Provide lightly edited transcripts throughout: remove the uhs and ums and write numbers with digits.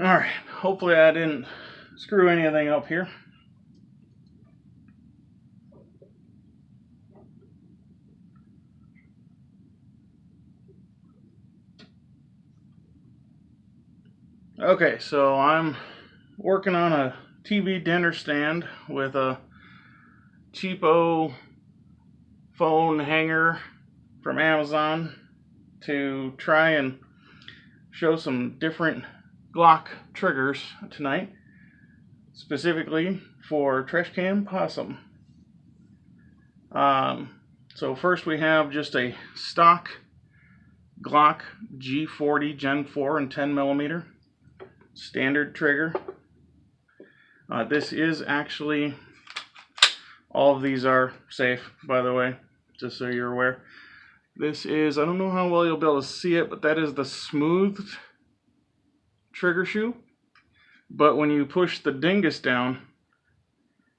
Alright, hopefully I didn't screw anything up here. Okay, so I'm working on a TV dinner stand with a cheapo phone hanger from Amazon to try and show some different Glock triggers tonight, specifically for trash can possum. So first we have just a stock Glock G40 Gen4 in 10mm standard trigger. This is actually, all of these are safe, by the way, just so you're aware. This is, I don't know how well you'll be able to see it, but that is the smoothed trigger shoe. But when you push the dingus down,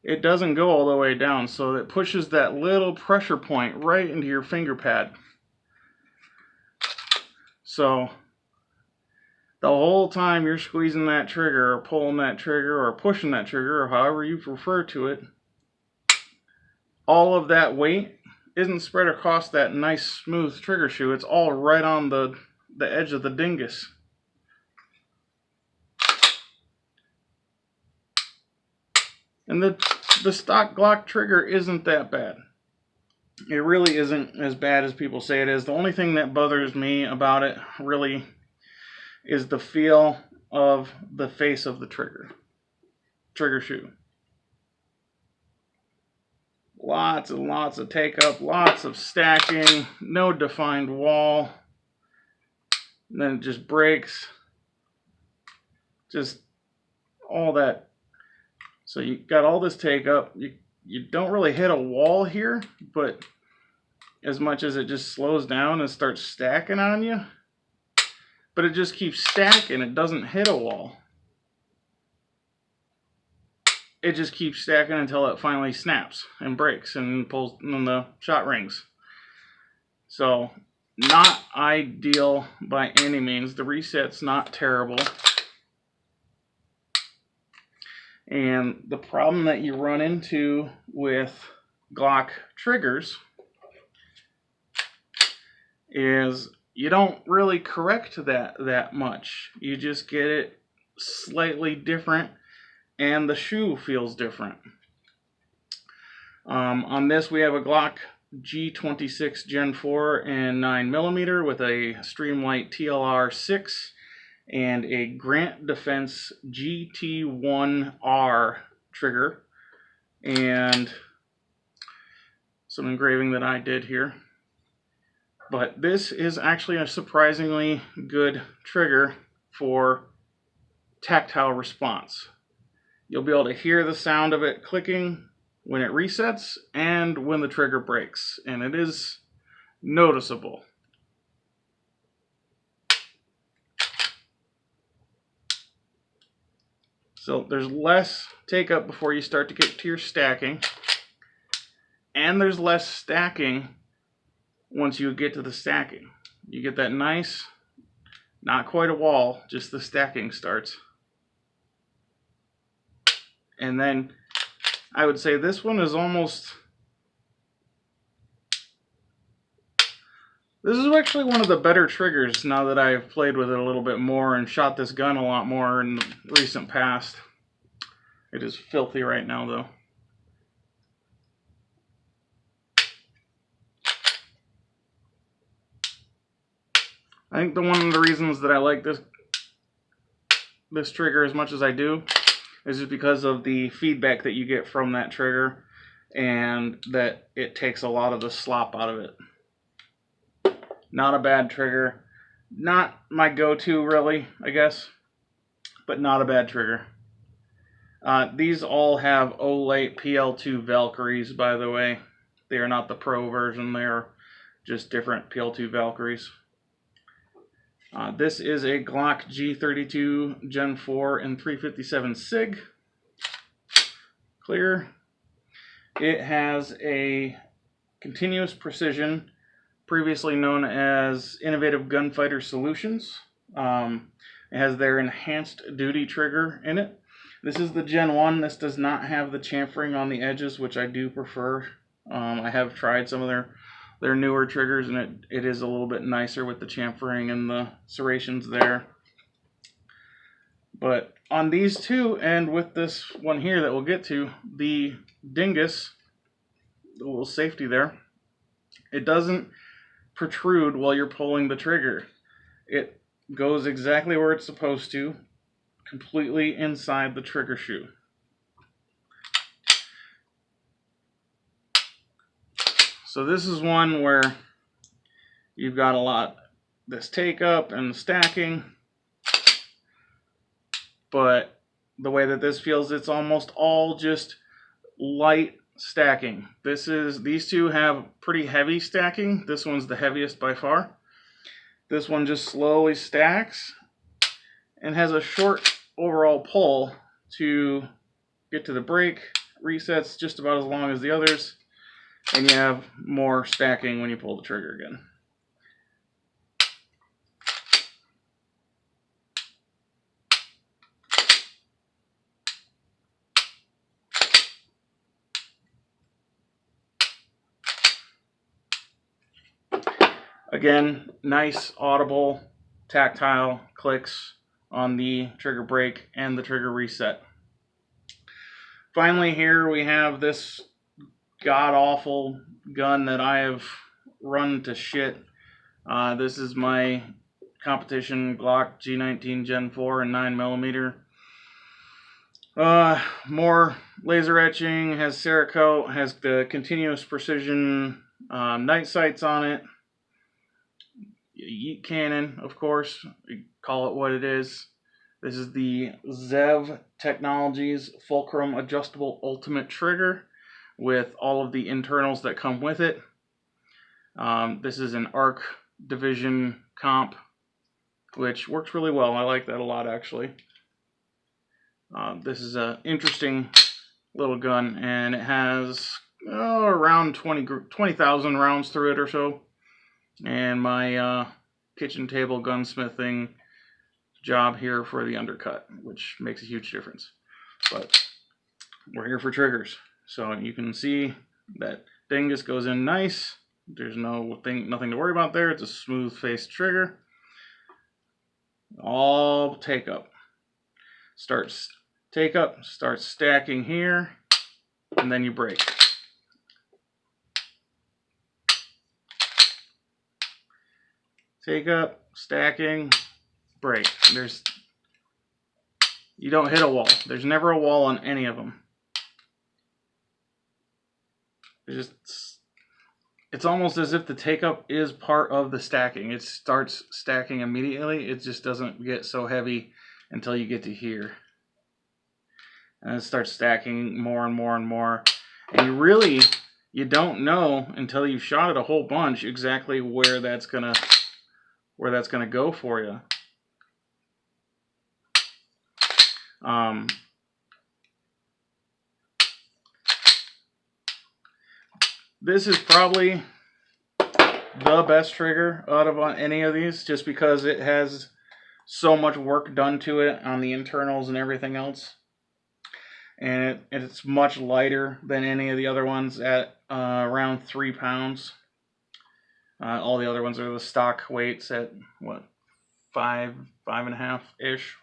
it doesn't go all the way down, so it pushes that little pressure point right into your finger pad. So the whole time you're squeezing that trigger or pulling that trigger or pushing that trigger, or however you refer to it, all of that weight isn't spread across that nice smooth trigger shoe. It's all right on the edge of the dingus. And the stock Glock trigger isn't that bad. It really isn't as bad as people say it is. The only thing that bothers me about it really is the feel of the face of the trigger shoe. Lots and lots of take up, lots of stacking, no defined wall. And then it just breaks. Just all that. So you got all this take up. You don't really hit a wall here, but as much as it just slows down and starts stacking on you, but it just keeps stacking. It doesn't hit a wall. It just keeps stacking until it finally snaps and breaks and pulls and the shot rings. So not ideal by any means. The reset's not terrible. And the problem that you run into with Glock triggers is you don't really correct that much. You just get it slightly different, and the shoe feels different. On this we have a Glock G26 Gen4 in 9mm with a Streamlight TLR-6 and a Grant Defense GT1-R trigger, and some engraving that I did here. But this is actually a surprisingly good trigger for tactile response. You'll be able to hear the sound of it clicking when it resets and when the trigger breaks, and it is noticeable. So there's less take up before you start to get to your stacking, and there's less stacking once you get to the stacking. You get that nice, not quite a wall, just the stacking starts. And then I would say this one is almost, this is actually one of the better triggers now that I've played with it a little bit more and shot this gun a lot more in the recent past. It is filthy right now though. I think one of the reasons that I like this trigger as much as I do is just because of the feedback that you get from that trigger, and that it takes a lot of the slop out of it. Not a bad trigger. Not my go-to really, I guess, but not a bad trigger. These all have Olight PL-2 Valkyries, by the way. They are not the Pro version, they are just different PL-2 Valkyries. This is a Glock G32 Gen4 in 357 SIG. Clear. It has a continuous precision, previously known as Innovative Gunfighter Solutions. It has their enhanced duty trigger in it. This is the Gen 1. This does not have the chamfering on the edges, which I do prefer. I have tried some of their newer triggers, and it is a little bit nicer with the chamfering and the serrations there. But on these two, and with this one here that we'll get to, the dingus, the little safety there, it doesn't protrude while you're pulling the trigger. It goes exactly where it's supposed to, completely inside the trigger shoe. So this is one where you've got a lot this take up and stacking, but the way that this feels, it's almost all just light stacking. These two have pretty heavy stacking. This one's the heaviest by far. This one just slowly stacks and has a short overall pull to get to the break. Resets just about as long as the others, and you have more stacking when you pull the trigger again. Again, nice audible tactile clicks on the trigger break and the trigger reset. Finally, here we have this god-awful gun that I have run to shit. This is my competition Glock G19 Gen4 and 9mm. More laser etching, has Cerakote, has the continuous precision night sights on it. Yeet cannon, of course, you call it what it is. This is the ZEV Technologies Fulcrum Adjustable Ultimate Trigger with all of the internals that come with it. This is an ARC division comp, which works really well. I like that a lot, actually. This is an interesting little gun, and it has around 20,000 rounds through it or so. And my kitchen table gunsmithing job here for the undercut, which makes a huge difference. But we're here for triggers. So you can see that dingus goes in nice. There's nothing to worry about there. It's a smooth faced trigger. All take up. Starts take up, starts stacking here, and then you break. Take up, stacking, break. You don't hit a wall. There's never a wall on any of them. It's almost as if the take up is part of the stacking. It starts stacking immediately. It just doesn't get so heavy until you get to here. And it starts stacking more and more and more. And you don't know until you've shot it a whole bunch exactly where that's gonna go for you. This is probably the best trigger out of any of these, just because it has so much work done to it on the internals and everything else. And it's much lighter than any of the other ones at around 3 pounds. All the other ones are the stock weights at what, 5.5-ish.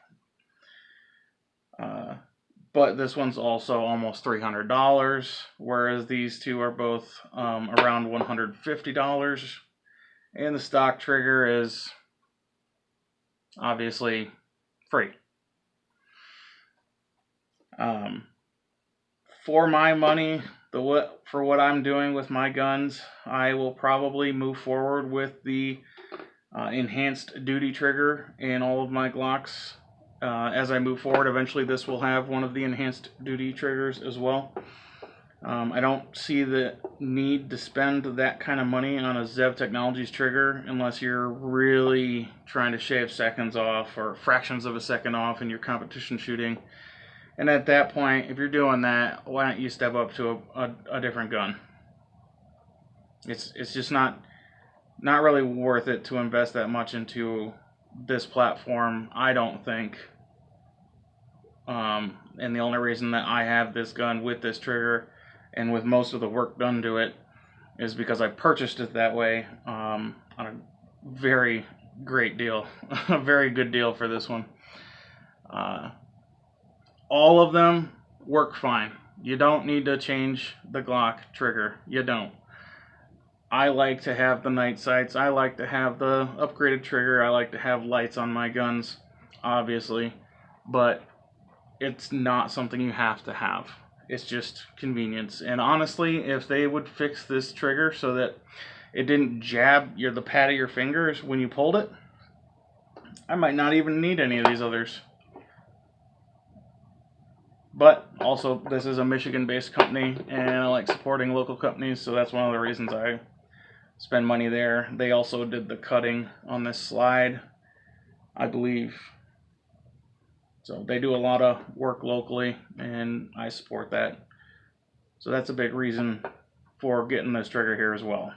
But this one's also almost $300, whereas these two are both around $150. And the stock trigger is obviously free. For my money, for what I'm doing with my guns, I will probably move forward with the enhanced duty trigger in all of my Glocks. As I move forward, eventually this will have one of the enhanced duty triggers as well. I don't see the need to spend that kind of money on a ZEV Technologies trigger unless you're really trying to shave seconds off or fractions of a second off in your competition shooting. And at that point, if you're doing that, why don't you step up to a different gun? It's just not really worth it to invest that much into this platform, I don't think. And the only reason that I have this gun with this trigger and with most of the work done to it is because I purchased it that way on a very great deal, a very good deal for this one. All of them work fine. You don't need to change the Glock trigger. You don't. I like to have the night sights. I like to have the upgraded trigger. I like to have lights on my guns, obviously, but it's not something you have to have. It's just convenience. And honestly, if they would fix this trigger so that it didn't jab the pad of your fingers when you pulled it, I might not even need any of these others. But also, this is a Michigan-based company, and I like supporting local companies, so that's one of the reasons I spend money there. They also did the cutting on this slide, I believe. So they do a lot of work locally, and I support that. So that's a big reason for getting this trigger here as well.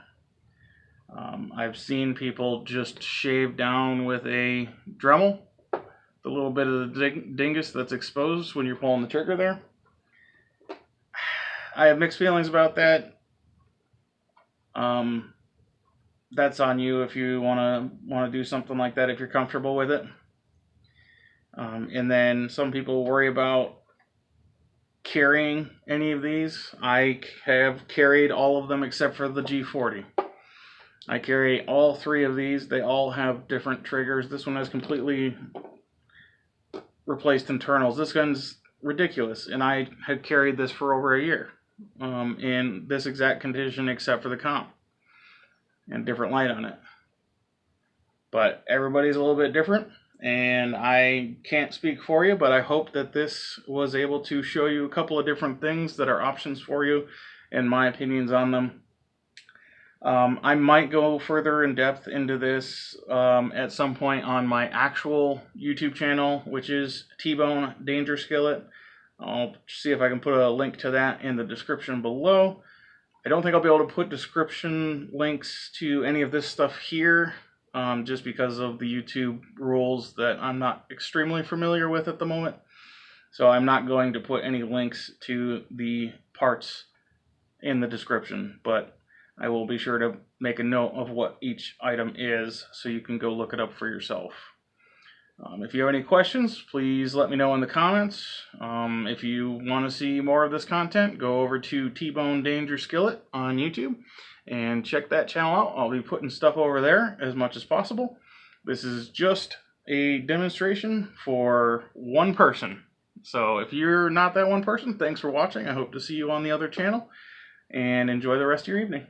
I've seen people just shave down with a Dremel the little bit of the dingus that's exposed when you're pulling the trigger there. I have mixed feelings about that. That's on you if you want to do something like that, if you're comfortable with it. And then some people worry about carrying any of these. I have carried all of them except for the G40. I carry all three of these. They all have different triggers. This one has completely replaced internals. This gun's ridiculous, and I had carried this for over a year in this exact condition except for the comp and different light on it. But everybody's a little bit different, and I can't speak for you, but I hope that this was able to show you a couple of different things that are options for you and my opinions on them. I might go further in depth into this at some point on my actual YouTube channel, which is T-Bone Danger Skillet. I'll see if I can put a link to that in the description below. I don't think I'll be able to put description links to any of this stuff here, just because of the YouTube rules that I'm not extremely familiar with at the moment. So I'm not going to put any links to the parts in the description, but I will be sure to make a note of what each item is so you can go look it up for yourself. If you have any questions, please let me know in the comments. If you want to see more of this content, go over to T-Bone Danger Skillet on YouTube and check that channel out. I'll be putting stuff over there as much as possible. This is just a demonstration for one person. So if you're not that one person, thanks for watching. I hope to see you on the other channel, and enjoy the rest of your evening.